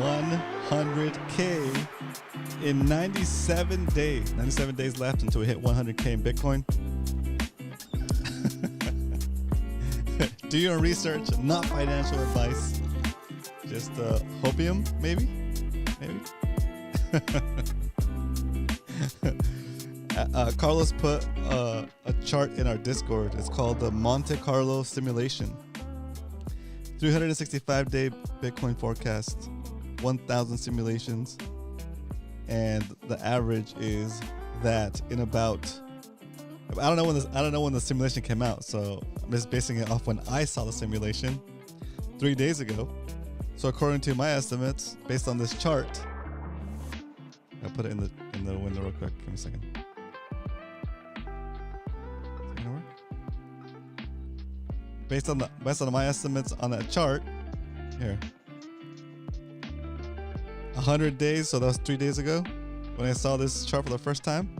100K in 97 days. 97 days left until we hit 100K in Bitcoin. Do your own research, not financial advice. Just hopium, maybe? Carlos put a chart in our Discord. It's called the Monte Carlo simulation. 365-day Bitcoin forecast, 1,000 simulations, and the average is that in about, I don't know when the simulation came out, so I'm just basing it off when I saw the simulation 3 days ago. So according to my estimates, based on this chart, I'll put it in the window real quick. Give me a second. Based on my estimates on that chart, here, 100 days. So that was 3 days ago when I saw this chart for the first time.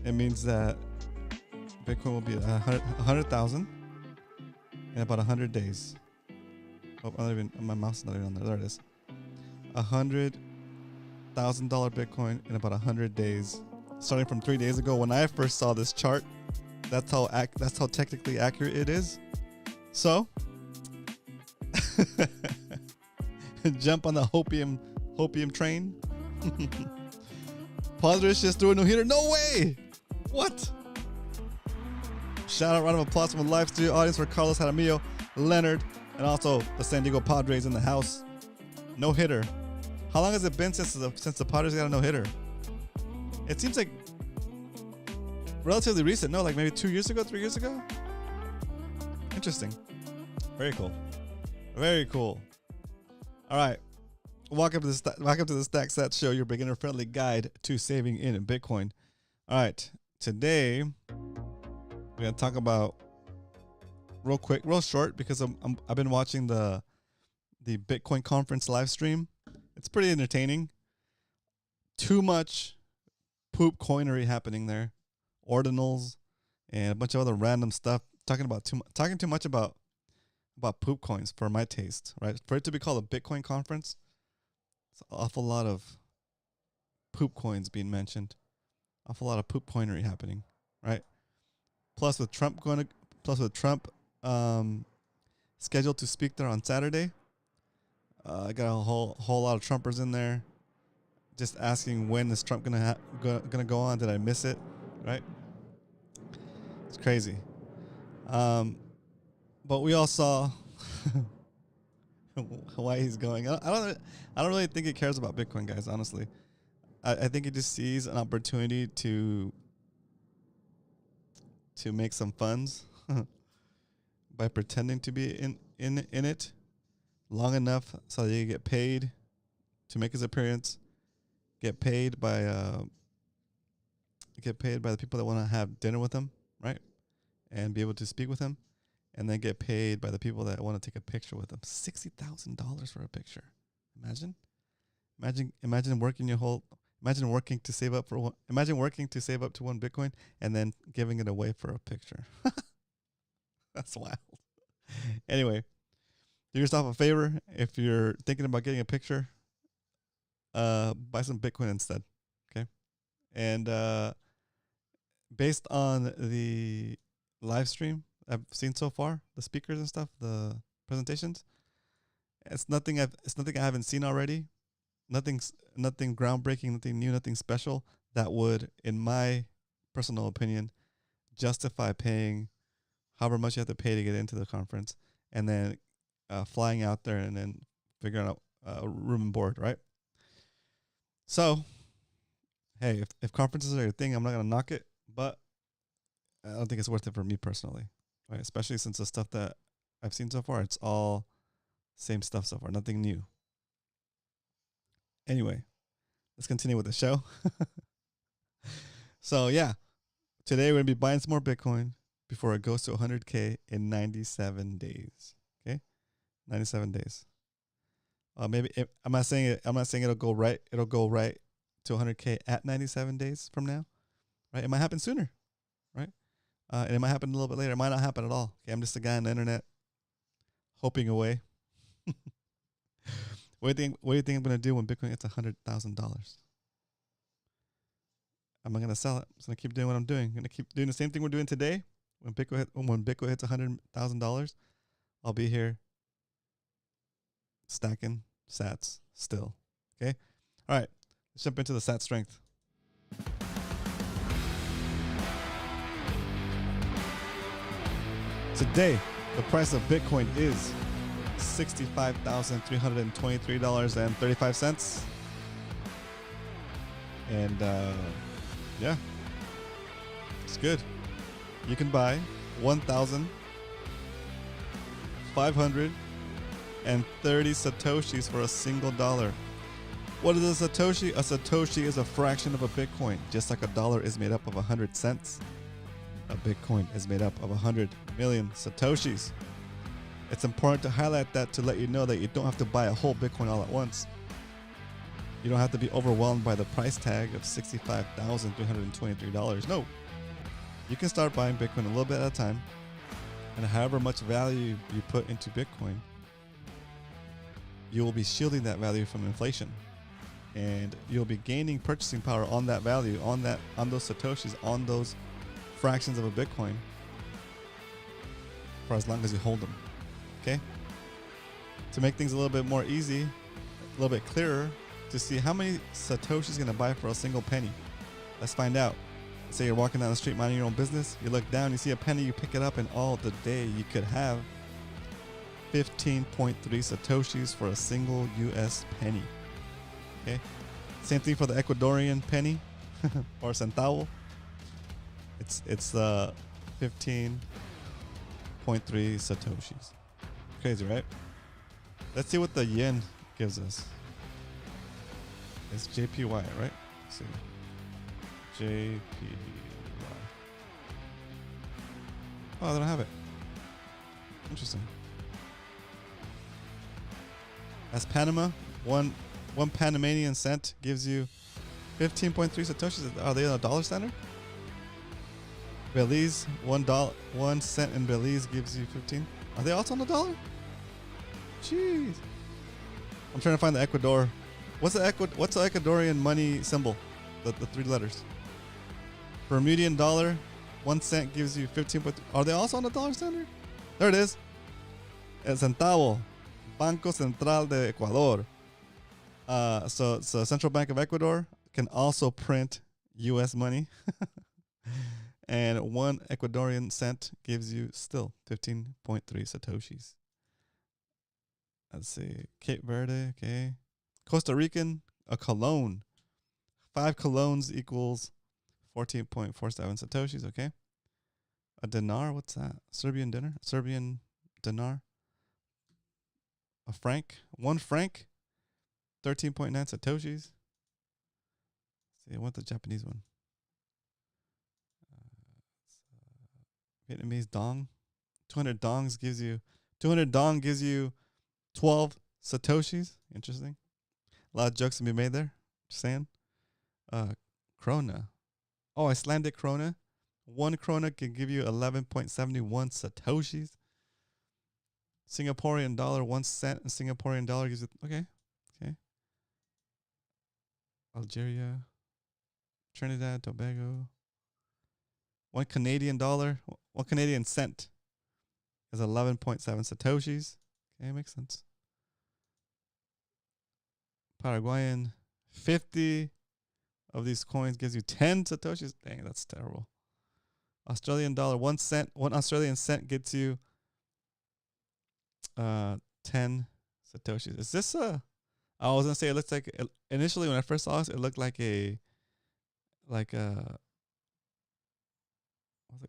It means that Bitcoin will be 100,000 in about 100 days. Oh, my mouse is not even on there. There it is. $100,000 Bitcoin in about 100 days, starting from 3 days ago when I first saw this chart. That's how technically accurate it is. So, jump on the hopium train. Padres just threw a no-hitter. No way! What? Shout out, round of applause from the live studio audience for Carlos Jaramillo, Leonard, and also the San Diego Padres in the house. No-hitter. How long has it been since the Padres got a no-hitter? It seems like relatively recent. No, like maybe 2 years ago, 3 years ago? Interesting. Very cool. Very cool. All right. Welcome to the StackSats Show, your beginner-friendly guide to saving in Bitcoin. All right. Today, we're going to talk about real short, because I've been watching the Bitcoin conference live stream. It's pretty entertaining. Too much poop coinery happening there. Ordinals and a bunch of other random stuff. Talking too much about poop coins for my taste, right? For it to be called a Bitcoin conference, it's an awful lot of poop coins being mentioned. Awful lot of poop coinery happening, right? Plus with Trump scheduled to speak there on Saturday. I got a whole lot of Trumpers in there, just asking when is Trump gonna go on? Did I miss it? Right? It's crazy. But we all saw why he's going. I don't really think he cares about Bitcoin, guys. Honestly, I think he just sees an opportunity to make some funds by pretending to be in it long enough so that he can get paid to make his appearance, get paid by the people that want to have dinner with him, right? And be able to speak with him, and then get paid by the people that want to take a picture with him. $60,000 for a picture. Imagine working to save up to 1 Bitcoin and then giving it away for a picture. That's wild. Anyway, do yourself a favor. If you're thinking about getting a picture, buy some Bitcoin instead. Okay. And based on the live stream I've seen so far, the speakers and stuff, the presentations, it's nothing I haven't seen already. Nothing groundbreaking, nothing new, nothing special that would, in my personal opinion, justify paying however much you have to pay to get into the conference, and then flying out there and then figuring out room and board, right? So, hey, if conferences are your thing, I'm not gonna knock it, but I don't think it's worth it for me personally, right? Especially since the stuff that I've seen so far, it's all same stuff so far, nothing new. Anyway, let's continue with the show. So yeah, today we're going to be buying some more Bitcoin before it goes to 100K in 97 days. Okay, 97 days. Maybe I'm not saying it'll go right. It'll go right to 100K at 97 days from now, right? It might happen sooner, right? And it might happen a little bit later. It might not happen at all. Okay, I'm just a guy on the internet hoping away. What do you think? What do you think I'm gonna do when Bitcoin hits $100,000? Am I gonna sell it? I'm just gonna keep doing what I'm doing. I'm gonna keep doing the same thing we're doing today. When Bitcoin hits $100,000, I'll be here stacking sats still. Okay. All right. Let's jump into the sat strength. Today, the price of Bitcoin is $65,323.35. And yeah, it's good. You can buy 1,530 Satoshis for a single dollar. What is a Satoshi? A Satoshi is a fraction of a Bitcoin. Just like a dollar is made up of 100 cents, a Bitcoin is made up of 100 million Satoshis. It's important to highlight that to let you know that you don't have to buy a whole Bitcoin all at once. You don't have to be overwhelmed by the price tag of $65,323. No. You can start buying Bitcoin a little bit at a time, and however much value you put into Bitcoin, you will be shielding that value from inflation. And you'll be gaining purchasing power on that value, on those Satoshis, on those fractions of a Bitcoin for as long as you hold them. Okay? To make things a little bit more easy, a little bit clearer, to see how many Satoshis you're gonna buy for a single penny. Let's find out. Say you're walking down the street minding your own business, you look down, you see a penny, you pick it up, and all the day you could have 15.3 Satoshis for a single US penny. Okay? Same thing for the Ecuadorian penny or centavo. It's 15.3 Satoshis. Crazy, right? Let's see what the yen gives us. It's JPY, right? Let's see. JPY. Oh, they don't have it. Interesting. As Panama, one Panamanian cent gives you 15.3 Satoshis. Are they on a dollar standard? Belize, $1 cent in Belize gives you 15. Are they also on the dollar? Jeez. I'm trying to find the Ecuador. What's the Ecuadorian money symbol? The 3 letters. Bermudian dollar, 1 cent gives you 15. Are they also on the dollar standard? There it is. El centavo. Banco Central de Ecuador. So Central Bank of Ecuador can also print U.S. money. And 1 Ecuadorian cent gives you still 15.3 Satoshis. Let's see. Cape Verde, okay. Costa Rican, a cologne. 5 colognes equals 14.47 Satoshis, okay. A dinar, what's that? Serbian dinar. A franc, 1 franc, 13.9 Satoshis. See, I want the Japanese one. Vietnamese dong. 200 dong gives you 12 Satoshis. Interesting. A lot of jokes to be made there. Just saying. Krona. Oh, Icelandic krona. 1 krona can give you 11.71 Satoshis. Singaporean dollar, 1 cent in Singaporean dollar gives you, okay. Algeria, Trinidad, Tobago. 1 Canadian dollar, 1 Canadian cent is 11.7 Satoshis. Okay, makes sense. Paraguayan, 50 of these coins gives you 10 Satoshis. Dang, that's terrible. Australian dollar, 1 cent, 1 Australian cent gets you 10 Satoshis. Is this I was gonna say it looks like initially when I first saw this, it looked like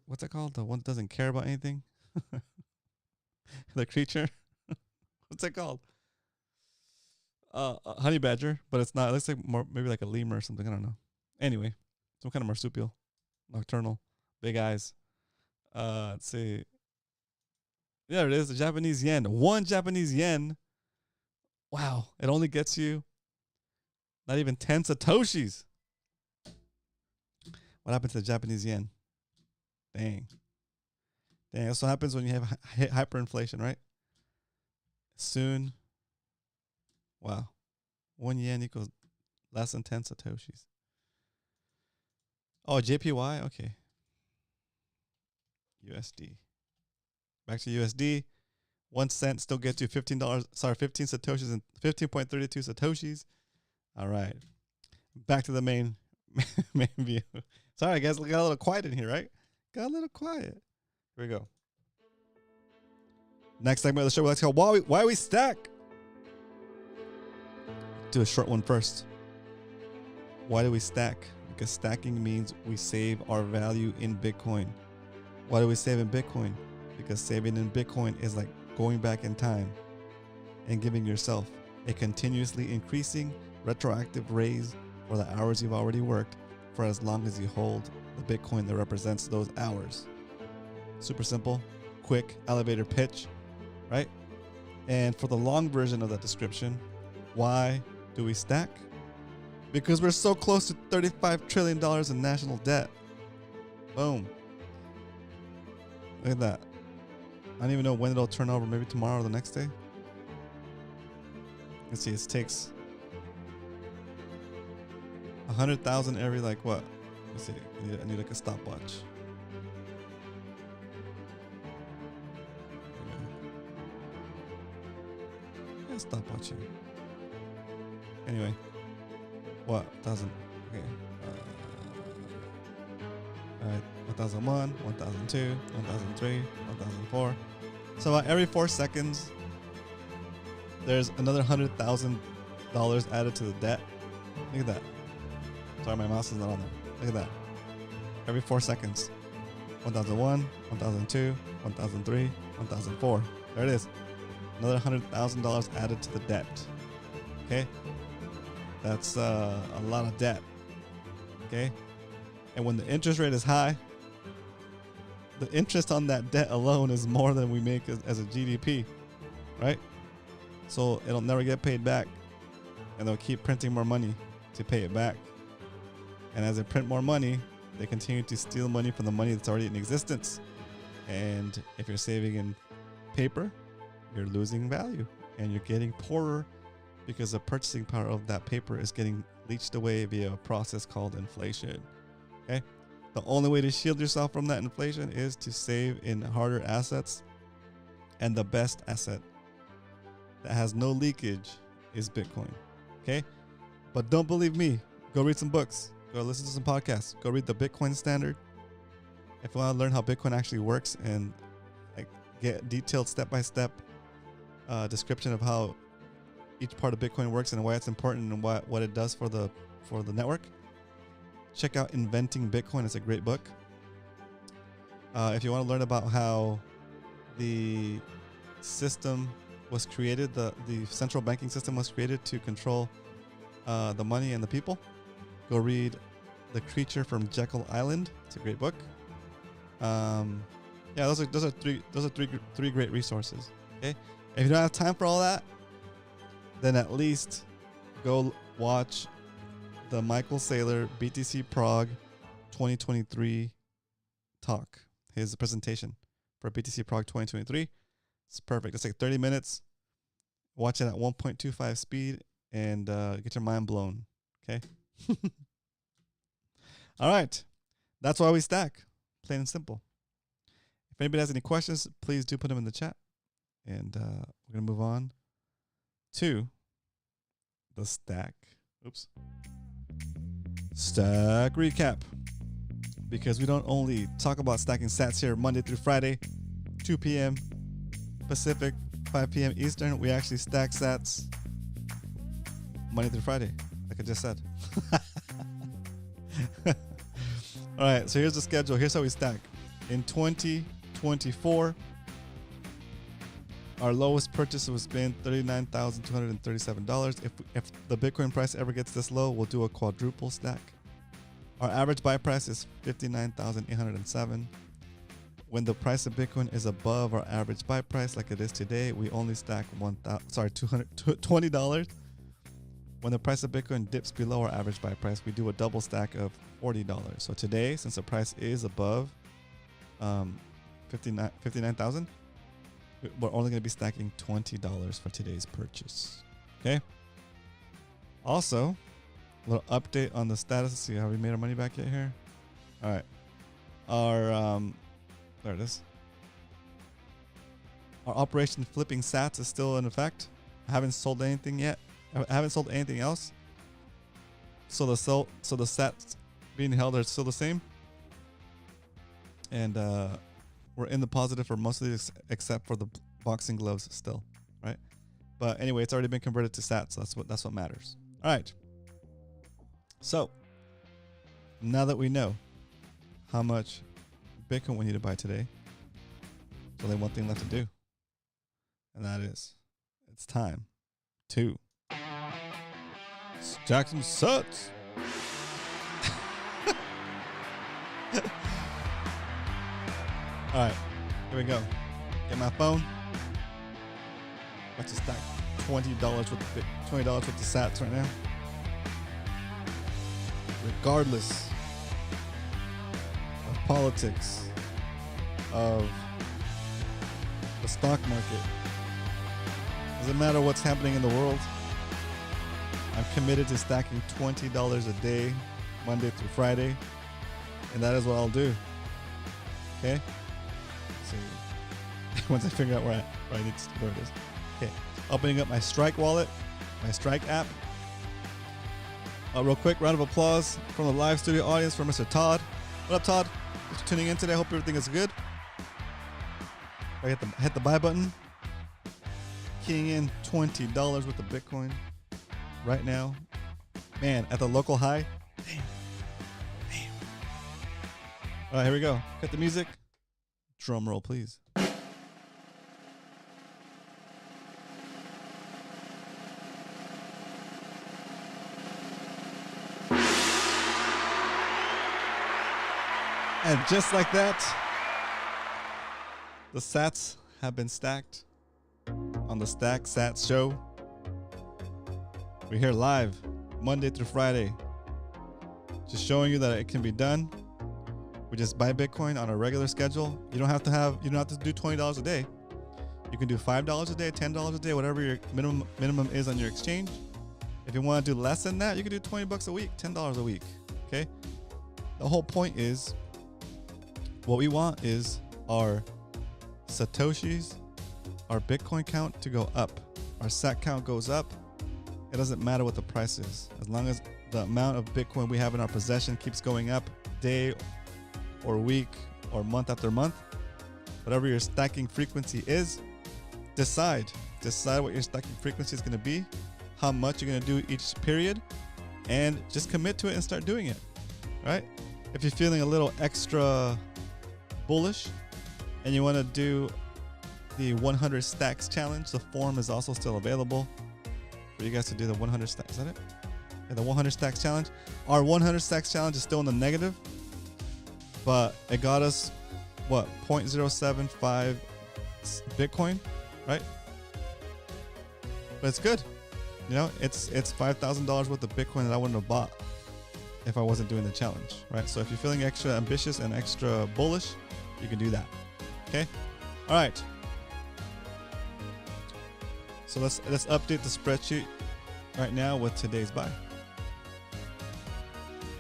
what's it called? The one that doesn't care about anything. The creature. What's it called? Honey badger, but it's not. It looks like more maybe like a lemur or something. I don't know. Anyway, some kind of marsupial, nocturnal, big eyes. Let's see. There it is, the Japanese yen. 1 Japanese yen. Wow, it only gets you not even 10 Satoshis. What happened to the Japanese yen? Dang. That's what happens when you have hyperinflation, right? Soon, Wow. 1 yen equals less than 10 satoshis. Oh, JPY? Okay. USD. Back to USD. 1 cent still gets you $15. Sorry, 15 satoshis and 15.32 satoshis. All right. Back to the main view. Sorry, guys, got a little quiet in here, right? Got a little quiet. Here we go. Next segment of the show, let's go. Why we stack? Do a short one first. Why do we stack? Because stacking means we save our value in Bitcoin. Why do we save in Bitcoin? Because saving in Bitcoin is like going back in time and giving yourself a continuously increasing retroactive raise for the hours you've already worked for as long as you hold the Bitcoin that represents those hours. Super simple, quick elevator pitch, right? And for the long version of that description, why do we stack? Because we're so close to $35 trillion in national debt. Boom. Look at that. I don't even know when it'll turn over. Maybe tomorrow or the next day. Let's see. It takes 100,000 every like what? Let's see. I need like a stopwatch. Yeah, stopwatch here. Anyway, what? 1,000. Okay. All right. 1001, 1002, 1003, 1004. So every 4 seconds, there's another $100,000 added to the debt. Look at that. Sorry, my mouse is not on there. Look at that. Every 4 seconds. 1001, 1002, 1003, 1004. There it is. Another $100,000 added to the debt. Okay? That's a lot of debt. Okay? And when the interest rate is high, the interest on that debt alone is more than we make as a GDP, right? So it'll never get paid back, and they'll keep printing more money to pay it back. And as they print more money, they continue to steal money from the money that's already in existence. And if you're saving in paper, you're losing value, and you're getting poorer because the purchasing power of that paper is getting leached away via a process called inflation. Okay? The only way to shield yourself from that inflation is to save in harder assets. And the best asset that has no leakage is Bitcoin. Okay? But don't believe me. Go read some books. Go listen to some podcasts. Go read the Bitcoin Standard. If you want to learn how Bitcoin actually works and like get detailed step-by-step description of how each part of Bitcoin works and why it's important and what it does for the network, check out Inventing Bitcoin. It's a great book. If you want to learn about how the system was created, the central banking system was created to control the money and the people, go read The Creature from Jekyll Island. It's a great book. Yeah, those are three great resources. Okay, if you don't have time for all that, then at least go watch the Michael Saylor BTC Prague 2023 talk, his presentation for BTC Prague 2023. It's perfect. It's like 30 minutes. Watch it at 1.25 speed and get your mind blown. Okay. All right. That's why we stack. Plain and simple. If anybody has any questions, please do put them in the chat. And we're going to move on to the stack. Oops. Stack recap. Because we don't only talk about stacking sats here Monday through Friday, 2 p.m. Pacific, 5 p.m. Eastern. We actually stack sats Monday through Friday, like I just said. All right, so here's the schedule. Here's how we stack. In 2024, our lowest purchase was been $39,237. If the Bitcoin price ever gets this low, we'll do a quadruple stack. Our average buy price is $59,807. When the price of Bitcoin is above our average buy price, like it is today, we only stack $20. When the price of Bitcoin dips below our average buy price, we do a double stack of $40. So today, since the price is above 59,000, we're only going to be stacking $20 for today's purchase. Okay? Also, a little update on the status. Let's see, have we made our money back yet here? All right. Our there it is. Our operation flipping sats is still in effect. I haven't sold anything yet. I haven't sold anything else. So the sats being held are still the same. And we're in the positive for most of these except for the boxing gloves still, right? But anyway, it's already been converted to sats. So that's what matters. All right. So now that we know how much Bitcoin we need to buy today, there's only one thing left to do. And that is, it's time to stack some sats. All right, here we go. Get my phone. About to stack $20 worth of sats right now. Regardless of politics, of the stock market, doesn't matter what's happening in the world. I'm committed to stacking $20 a day, Monday through Friday, and that is what I'll do. Okay. So once I figure out where it is. Okay. Opening up my Strike wallet, my Strike app. Real quick, round of applause from the live studio audience for Mr. Todd. What up, Todd? Thanks for tuning in today. Hope everything is good. I hit the buy button. Keying in $20 worth of Bitcoin right now. Man, at the local high. Damn. All right, here we go. Cut the music. Drum roll, please. And just like that, the sats have been stacked on the Stack Sats Show. We're here live Monday through Friday, just showing you that it can be done. We just buy Bitcoin on a regular schedule. You don't have to do $20 a day. You can do $5 a day, $10 a day, whatever your minimum is on your exchange. If you want to do less than that, you can do $20 a week, $10 a week. Okay. The whole point is, what we want is our Satoshis, our Bitcoin count to go up. Our sat count goes up. It doesn't matter what the price is. As long as the amount of Bitcoin we have in our possession keeps going up day or week or month after month, whatever your stacking frequency is, decide what your stacking frequency is going to be, how much you're going to do each period, and just commit to it and start doing it, right? If you're feeling a little extra bullish and you want to do the 100 stacks challenge, the form is also still available for you guys to do the 100 stacks. Is that it? Yeah, the 100 stacks challenge. Our 100 stacks challenge is still in the negative, but it got us what, 0.075 Bitcoin, right? But it's good. You know, it's $5,000 worth of Bitcoin that I wouldn't have bought if I wasn't doing the challenge, right? So if you're feeling extra ambitious and extra bullish, you can do that. Okay? All right. So let's update the spreadsheet right now with today's buy.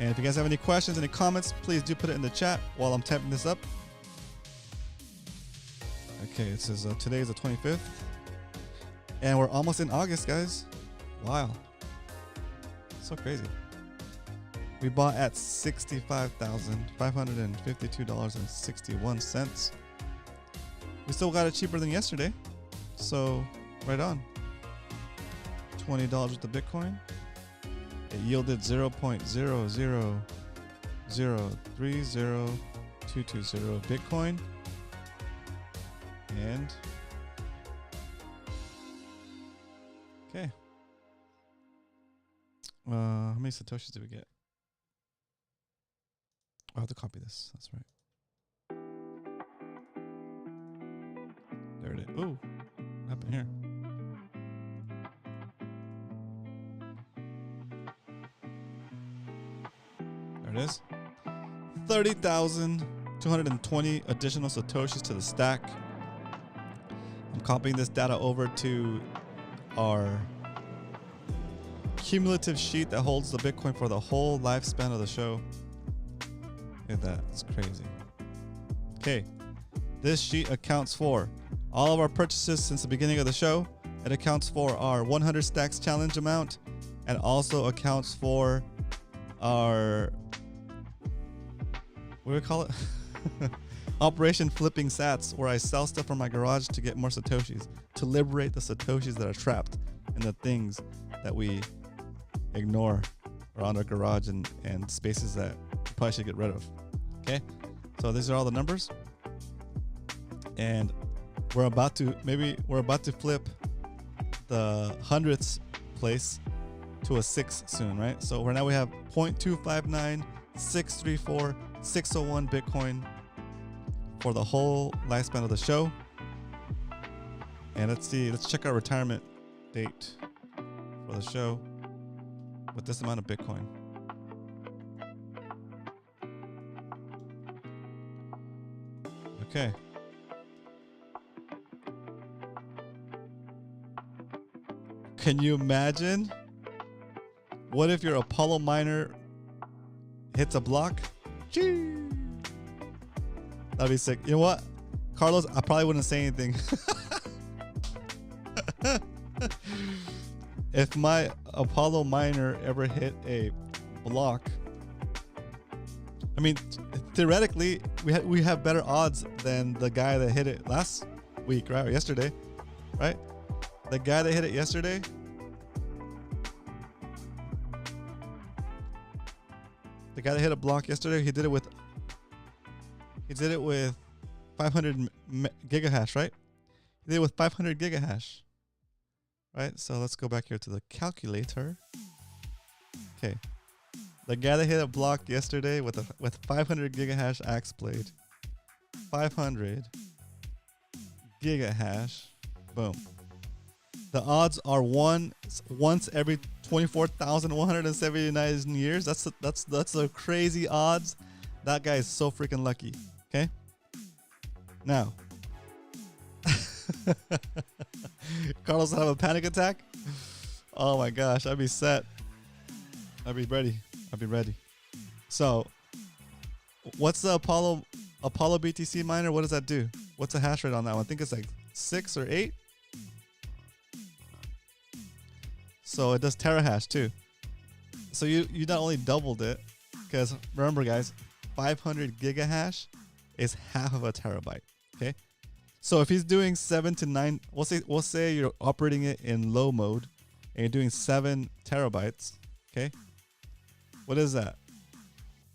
And if you guys have any questions, any comments, please do put it in the chat while I'm typing this up. Okay, it says today is the 25th. And we're almost in August, guys. Wow. So crazy. We bought at $65,552.61. We still got it cheaper than yesterday. So, right on. $20 worth of Bitcoin. It yielded 0.000030220 Bitcoin. And okay. How many Satoshis did we get? I'll have to copy this. That's right. There it is. Ooh, what happened here? There it is. 30,220 additional Satoshis to the stack. I'm copying this data over to our cumulative sheet that holds the Bitcoin for the whole lifespan of the show. Look at that. It's crazy. Okay. This sheet accounts for all of our purchases since the beginning of the show. It accounts for our 100 stacks challenge amount and also accounts for our, what do we call it? Operation Flipping Sats, where I sell stuff from my garage to get more Satoshis, to liberate the Satoshis that are trapped in the things that we ignore around our garage and spaces that we probably should get rid of. Okay, so these are all the numbers, and we're about to flip the hundredths place to a 6 soon, right? So right now we have 0.259634,601 Bitcoin for the whole lifespan of the show. And let's check our retirement date for the show with this amount of Bitcoin. Okay. Can you imagine? What if your Apollo miner hits a block? Chee! That'd be sick. You know what, Carlos? I probably wouldn't say anything. If my Apollo miner ever hit a block, I mean, theoretically, we have better odds than the guy that hit it last week, right? Or yesterday, right? The guy that hit it yesterday. The guy that hit a block yesterday, he did it with 500 gigahash, right? He did it with 500 gigahash, right? So let's go back here to the calculator. Okay, the guy that hit a block yesterday with 500 gigahash axe blade, 500 gigahash, boom. The odds are once every 24,179 years. That's the crazy odds. That guy is so freaking lucky. Okay. Now, Carlos will have a panic attack. Oh my gosh, I'd be set. I'd be ready. So, what's the Apollo BTC miner? What does that do? What's the hash rate on that one? I think it's like 6 or 8. So it does terahash too. So you not only doubled it, because remember guys, 500 gigahash is half of a terabyte. Okay, so if he's doing 7 to 9, we'll say you're operating it in low mode, and you're doing 7 terabytes. Okay, what is that?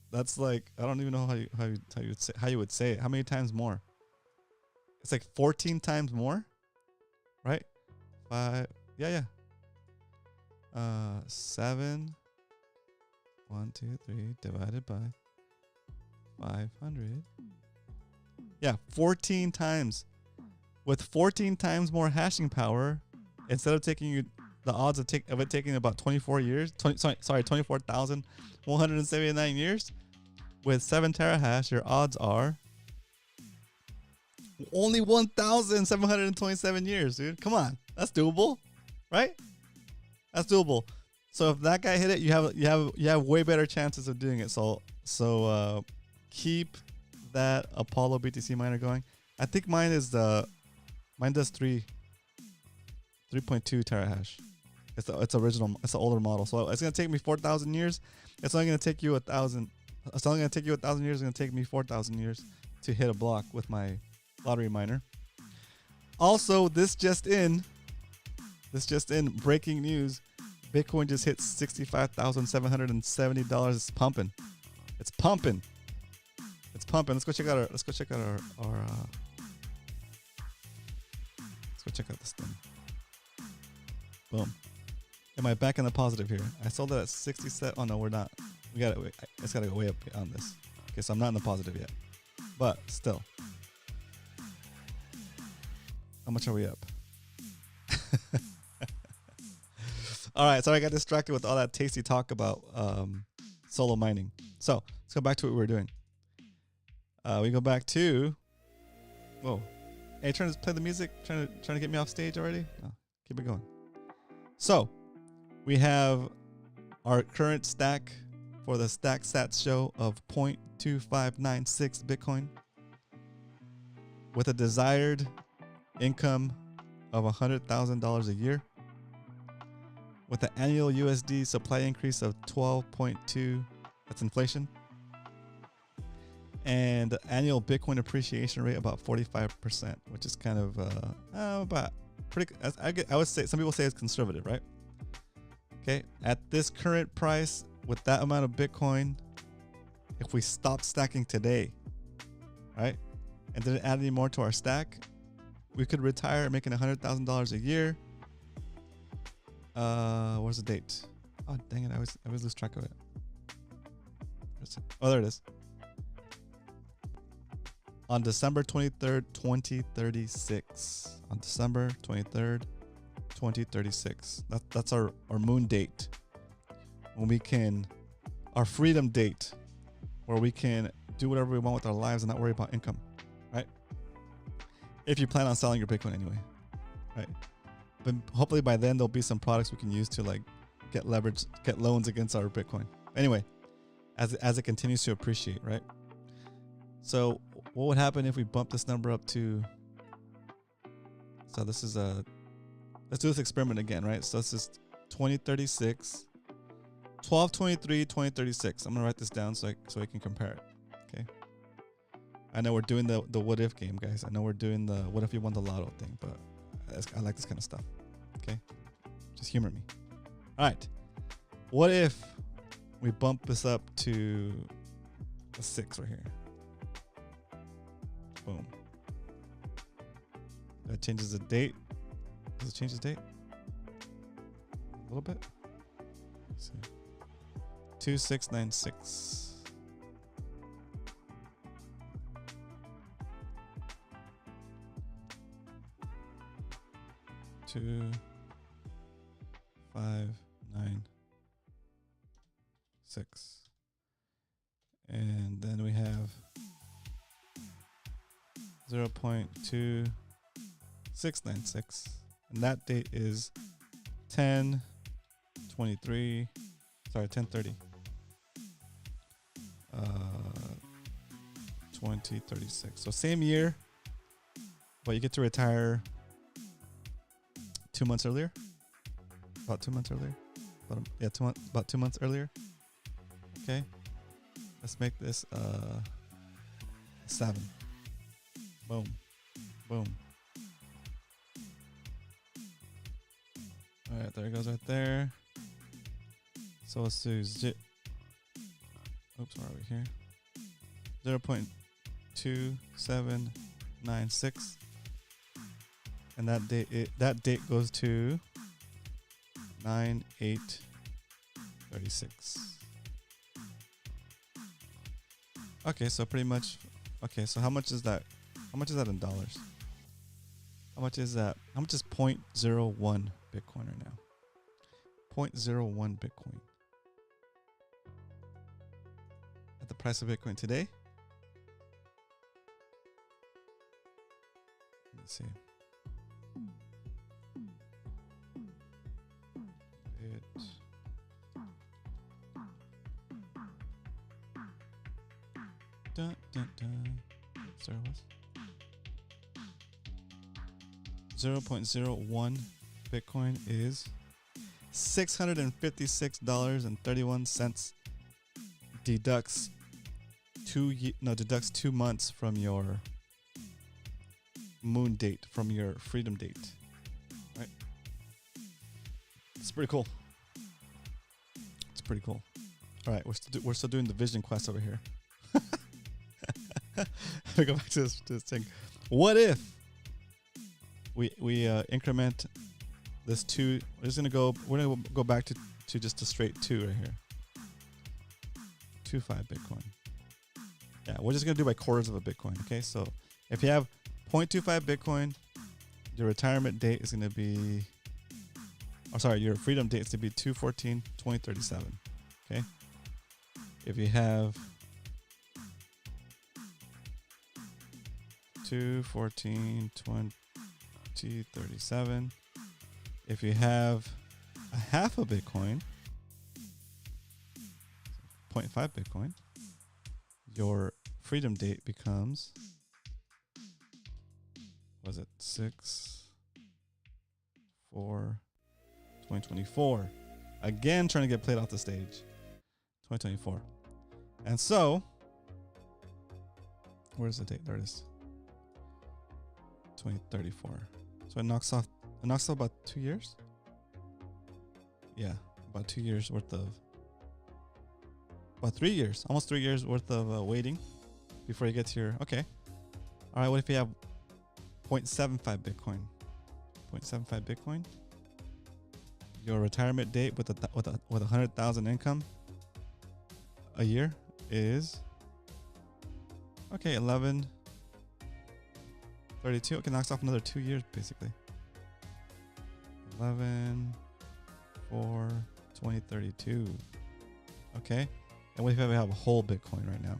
That's like, I don't even know how you would say it. How many times more? It's like 14 times more, right? 5. Yeah. 7 1 2 3 divided by 500. Yeah, 14 times. With 14 times more hashing power, instead of taking you the odds of it taking about 24 years, 24,179 years, with 7 terahash, your odds are only 1,727 years, dude. Come on, that's doable, right? That's doable. So if that guy hit it, you have way better chances of doing it. So keep that Apollo BTC miner going. I think mine does 3.2 terahash. It's original. It's an older model. So it's gonna take me 4,000 years. It's only gonna take you 1,000. It's only gonna take you 1,000 years. It's gonna take me 4,000 years to hit a block with my lottery miner. Also, this just in, breaking news. Bitcoin just hit $65,770. It's pumping. Let's go check out let's go check out this thing. Boom. Am I back in the positive here? I sold it at 67. Oh no, we're not. It's gotta go way up on this. Okay, so I'm not in the positive yet. But still. How much are we up? All right, so I got distracted with all that tasty talk about solo mining. So let's go back to what we were doing. We go back to, whoa, hey, trying to play the music, trying to get me off stage already. No, keep it going. So we have our current stack for the Stack Sats show of 0.2596 Bitcoin with a desired income of $100,000 a year, with an annual USD supply increase of 12.2, that's inflation, and annual Bitcoin appreciation rate about 45%, which is kind of about pretty. I would say some people say it's conservative, right? Okay, at this current price, with that amount of Bitcoin, if we stopped stacking today, right, and didn't add any more to our stack, we could retire making $100,000 a year. Where's the date? Oh, dang it! I always lose track of it. Oh, there it is. On December 23rd, 2036. On December 23rd, 2036. That's our moon date. When we can, our freedom date, where we can do whatever we want with our lives and not worry about income, right? If you plan on selling your Bitcoin anyway, right? But hopefully by then there'll be some products we can use to like get leverage, get loans against our Bitcoin. Anyway, as it continues to appreciate, right? So what would happen if we bump this number up to? So this is let's do this experiment again, right? So this is 2036, 12/23, 2036. I'm gonna write this down so I can compare it. Okay. I know we're doing the what if game, guys. I know we're doing the what if you won the lotto thing, but I like this kind of stuff. Okay, just humor me. All right. What if we bump this up to a 6 right here? Boom. That changes the date. Does it change the date? A little bit. Let's see. 2696. Two, 5, 9, 6. And then we have 0.2696. And that date is 10/23. Sorry, 10/30. 2036. So same year, but you get to retire 2 months earlier. About 2 months earlier. About 2 months earlier. Okay. Let's make this 7. Boom. Boom. All right, there it goes right there. So let's do oops, where are we here? 0.2796. And that date goes to 9/8/36. Okay, so pretty much. Okay, so how much is that? How much is that in dollars? How much is that? How much is 0.01 Bitcoin right now? 0.01 Bitcoin. At the price of Bitcoin today? Let's see. Dun, dun, dun. Sorry, what? 0.01 Bitcoin is $656.31. Deducts 2 months from your moon date, from your freedom date. Right? It's pretty cool. It's pretty cool. All right, we're still doing the vision quest over here. We go back to this thing. What if we increment this 2? We're gonna go back to just a straight 2 right here. 2.5 Bitcoin. Yeah, we're just gonna do by quarters of a Bitcoin. Okay, so if you have 0.25 Bitcoin, your retirement date is gonna be, your freedom date is to be 2/14/2037. Okay, if you have 2/14/2037. If you have a half a Bitcoin, 0.5 Bitcoin, your freedom date becomes, what was it, 6/4/2024. Again, trying to get played off the stage. 2024. And so, where's the date? There it is. 2034. So it knocks off about 2 years? Yeah, about 2 years worth of, about 3 years, almost 3 years worth of waiting before you get to your, okay. All right, what if you have 0.75 Bitcoin? 0.75 Bitcoin. Your retirement date with 100,000 income a year is, okay, 11/32. Okay, knocks off another 2 years basically. 11/4/2032. Okay, and what if you have a whole Bitcoin right now?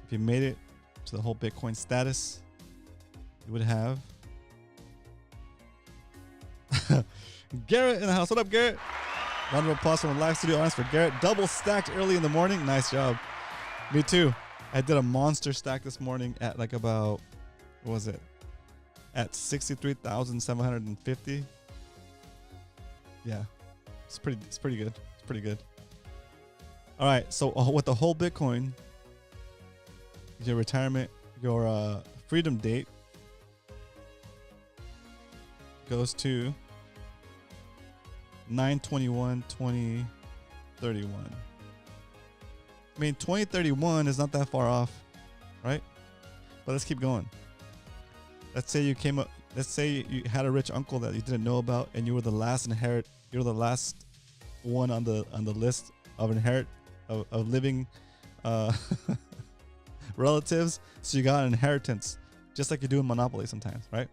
If you made it to the whole Bitcoin status, you would have Garrett in the house. What up, Garrett? Round of applause from a live studio audience for Garrett. Double stacked early in the morning. Nice job. Me too. I did a monster stack this morning at like about, what was it? At 63,750. Yeah, it's pretty good. It's pretty good. All right, so with the whole Bitcoin, your retirement, your freedom date goes to 9/21/2031. I mean, 2031 is not that far off, right? But let's keep going. Let's say you came up. Let's say you had a rich uncle that you didn't know about, and you were the last You're the last one on the list of living relatives. So you got an inheritance, just like you do in Monopoly sometimes, right?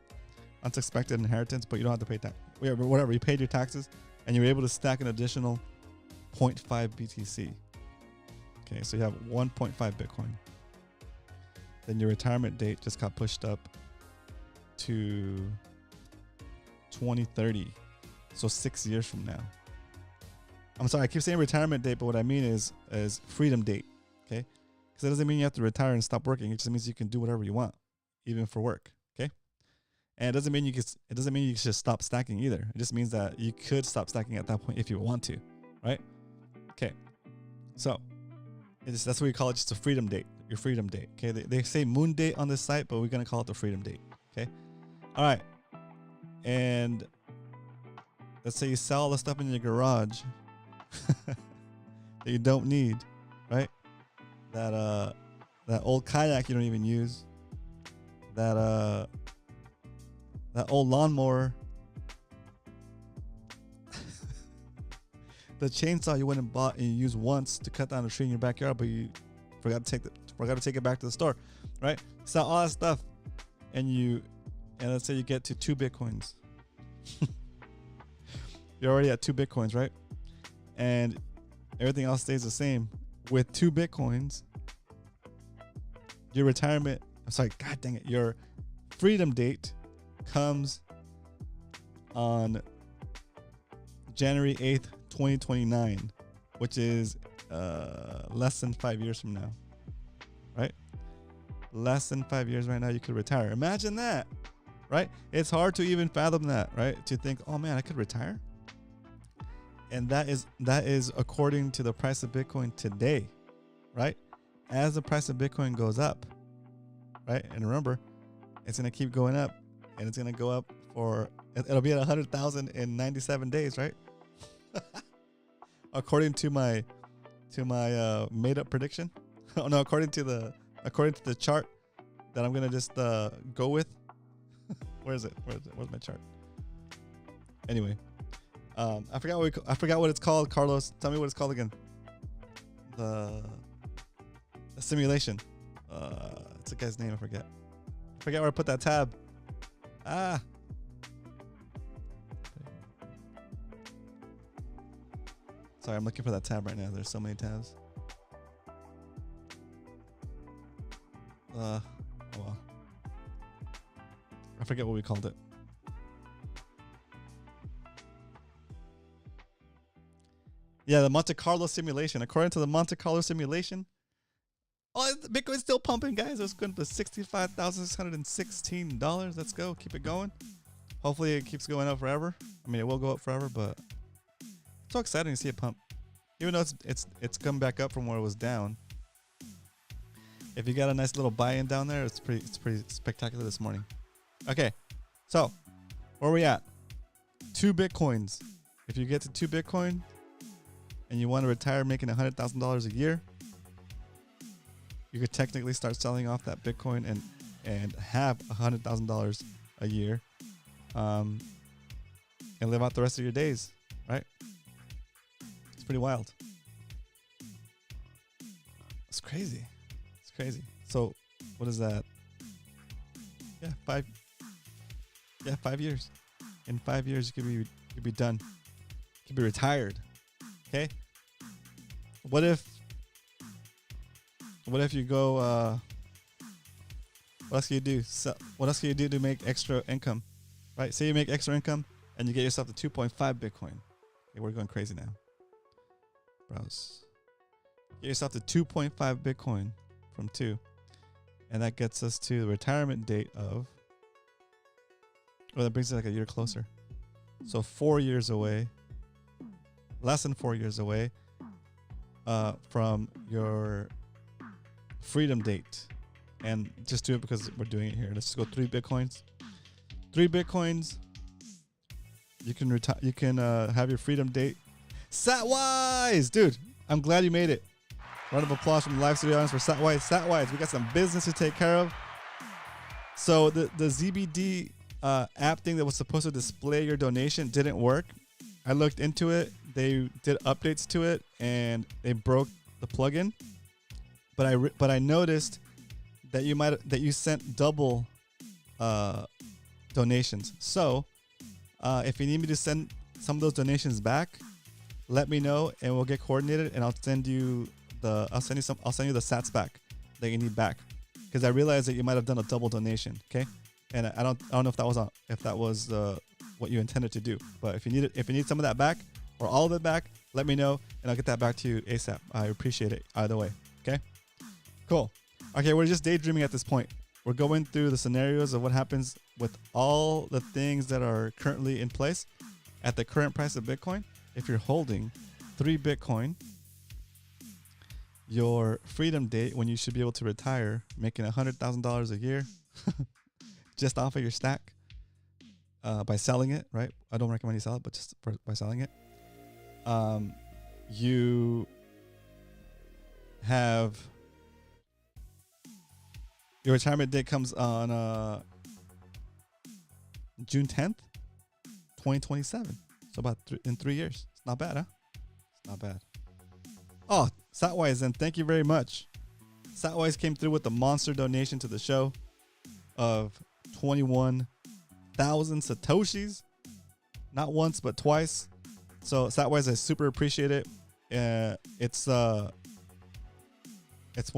Unexpected inheritance, but you don't have to pay tax. Whatever, you paid your taxes, and you were able to stack an additional 0.5 BTC. Okay, so you have 1.5 Bitcoin. Then your retirement date just got pushed up to 2030. So 6 years from now. I'm sorry, I keep saying retirement date, but what I mean is freedom date. Okay? Because it doesn't mean you have to retire and stop working. It just means you can do whatever you want, even for work. Okay? And it doesn't mean you should stop stacking either. It just means that you could stop stacking at that point if you want to, right? Okay. So that's what we call it, just a freedom date, your freedom date. Okay. They say moon date on this site, but we're gonna call it the freedom date. Okay. All right. And let's say you sell all the stuff in your garage that you don't need, right? That old kayak you don't even use. That old lawnmower. The chainsaw you went and bought and you used once to cut down a tree in your backyard, but you forgot to take it back to the store, right? Sell all that stuff, and let's say you get to 2 Bitcoins. You're already at 2 Bitcoins, right? And everything else stays the same. With 2 Bitcoins, your your freedom date comes on January 8th, 2029, which is less than 5 years from now, right? Less than 5 years right now, you could retire. Imagine that, right? It's hard to even fathom that, right? To think, oh man, I could retire. And that is according to the price of Bitcoin today, right? As the price of Bitcoin goes up, right? And remember, it's going to keep going up, and it's going to go up it'll be at 100,000 in 97 days, right? According to my made up prediction. Oh no, according to the chart that I'm going to just go with. Where's it? Where's my chart? Anyway, I forgot what it's called. Carlos, tell me what it's called again. The simulation. It's a guy's name. I forget where I put that tab. Sorry, I'm looking for that tab right now. There's so many tabs. Oh well. I forget what we called it. Yeah, the Monte Carlo simulation. According to the Monte Carlo simulation, Bitcoin's still pumping, guys. It's going to $65,616. Let's go. Keep it going. Hopefully it keeps going up forever. I mean, it will go up forever, but it's so exciting to see it pump. Even though it's come back up from where it was down. If you got a nice little buy-in down there, it's pretty spectacular this morning. Okay, so where are we at? 2 Bitcoins. If you get to 2 Bitcoin and you want to retire making $100,000 a year, you could technically start selling off that Bitcoin and have $100,000 a year, and live out the rest of your days, right? It's pretty wild. It's crazy. It's crazy. So, what is that? Yeah, 5 years. In 5 years, you could be done. You could be retired. Okay. What if you go? What else can you do? What else can you do to make extra income? Right. Say you make extra income and you get yourself to 2.5 Bitcoin. Okay, we're going crazy now. Browse. Get yourself to 2.5 Bitcoin from 2, and that gets us to the retirement date of. Well, that brings it like a year closer. So 4 years away, less than 4 years away, from your freedom date. And just do it because we're doing it here. Let's just go 3 Bitcoins. 3 Bitcoins. You can retire. You can have your freedom date. Satwise, dude. I'm glad you made it. Round of applause from the live studio audience for Satwise. Satwise, we got some business to take care of. So the ZBD app thing that was supposed to display your donation didn't work. I looked into it. They did updates to it and they broke the plugin. But I noticed that you sent double donations. So if you need me to send some of those donations back, let me know and we'll get coordinated and I'll send you the sats back that you need back, because I realized that you might have done a double donation. Okay. And I don't know if that was what you intended to do. But if you need some of that back or all of it back, let me know and I'll get that back to you ASAP. I appreciate it either way. Okay, cool. Okay, we're just daydreaming at this point. We're going through the scenarios of what happens with all the things that are currently in place at the current price of Bitcoin. If you're holding 3 Bitcoin, your freedom date when you should be able to retire, making $100,000 a year. Just off of your stack, by selling it, right? I don't recommend you sell it, but just by selling it, you have your retirement date comes on June 10th, 2027. So about in 3 years. It's not bad, huh? It's not bad. Oh, Satwise, then thank you very much. Satwise came through with a monster donation to the show of 21,000 Satoshis. Not once, but twice. So Satwise, I super appreciate it. It's one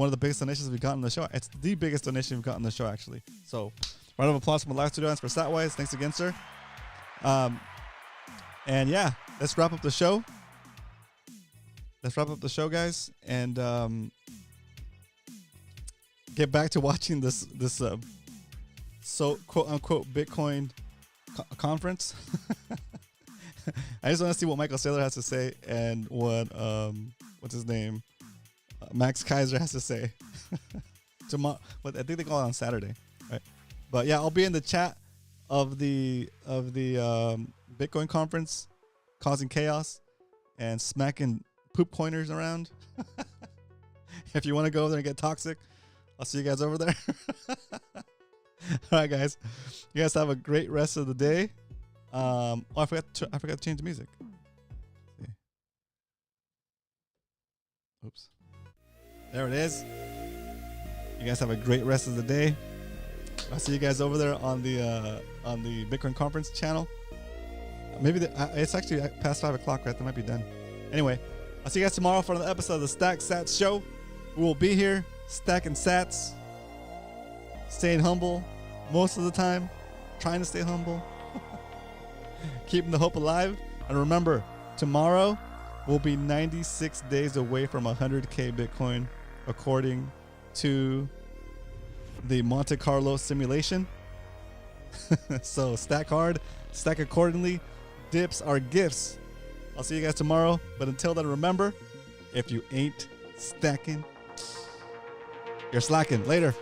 of the biggest donations we've gotten on the show. It's the biggest donation we've gotten on the show, actually. So round of applause from the live studio audience for Satwise. Thanks again, sir. And yeah, let's wrap up the show. Let's wrap up the show, guys, and get back to watching this so quote unquote Bitcoin conference. I just want to see what Michael Saylor has to say and what what's his name, Max Kaiser has to say. Tomorrow, but I think they call it on Saturday, right? But yeah, I'll be in the chat of the Bitcoin conference, causing chaos and smacking poop coiners around. If you want to go over there and get toxic, I'll see you guys over there. All right, guys. You guys have a great rest of the day. I forgot to change the music. Oops. There it is. You guys have a great rest of the day. I'll see you guys over there on the Bitcoin conference channel. Maybe it's actually past 5 o'clock, right? That might be done. Anyway, I'll see you guys tomorrow for another episode of the Stack Sats Show. We will be here, stacking sats, staying humble most of the time, trying to stay humble, keeping the hope alive. And remember, tomorrow will be 96 days away from 100K Bitcoin, according to the Monte Carlo simulation. So stack hard, stack accordingly. Dips are gifts. I'll see you guys tomorrow. But until then, remember, if you ain't stacking, you're slacking. Later.